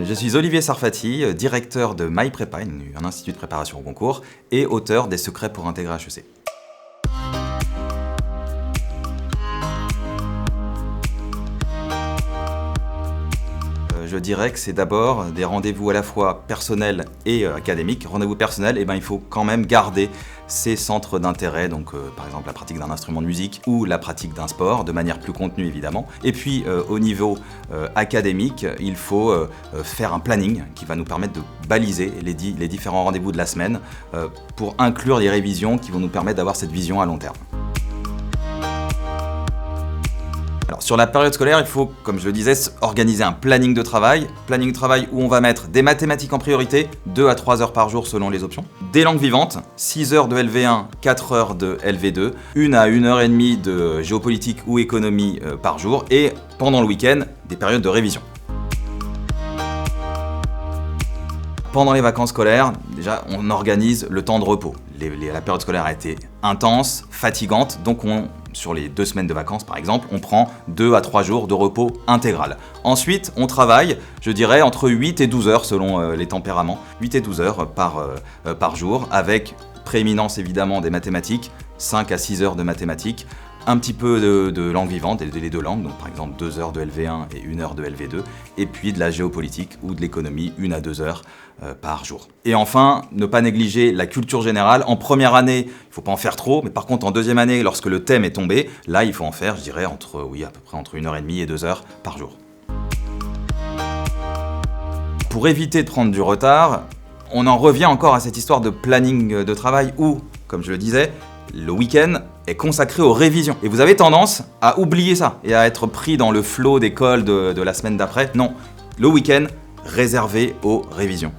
Je suis Olivier Sarfati, directeur de MyPrépa, un institut de préparation au concours, et auteur des Secrets pour intégrer HEC. Je dirais que c'est d'abord des rendez-vous à la fois personnels et académiques. Rendez-vous personnels, il faut quand même garder ses centres d'intérêt, donc par exemple la pratique d'un instrument de musique ou la pratique d'un sport, de manière plus contenue évidemment. Et puis au niveau académique, il faut faire un planning qui va nous permettre de baliser les différents rendez-vous de la semaine pour inclure les révisions qui vont nous permettre d'avoir cette vision à long terme. Alors, sur la période scolaire, il faut, comme je le disais, organiser un planning de travail où on va mettre des mathématiques en priorité, 2 à 3 heures par jour selon les options, des langues vivantes, 6 heures de LV1, 4 heures de LV2, 1 à 1 heure et demie de géopolitique ou économie par jour, et pendant le week-end, des périodes de révision. Pendant les vacances scolaires, déjà, on organise le temps de repos. La période scolaire a été intense, fatigante, donc sur les 2 semaines de vacances par exemple, on prend 2 à 3 jours de repos intégral. Ensuite, on travaille, je dirais, entre 8 et 12 heures selon les tempéraments, 8 et 12 heures par jour, avec prééminence évidemment des mathématiques, 5 à 6 heures de mathématiques, un petit peu de langue vivante, les 2 langues, donc par exemple 2 heures de LV1 et 1 heure de LV2, et puis de la géopolitique ou de l'économie, 1 à 2 heures par jour. Et enfin, ne pas négliger la culture générale. En première année, il ne faut pas en faire trop, mais par contre en deuxième année, lorsque le thème est tombé, là il faut en faire, je dirais, à peu près entre 1 heure et demie et 2 heures par jour. Pour éviter de prendre du retard, on en revient encore à cette histoire de planning de travail où, comme je le disais, le week-end est consacré aux révisions. Et vous avez tendance à oublier ça et à être pris dans le flot d'école de la semaine d'après. Non, le week-end réservé aux révisions.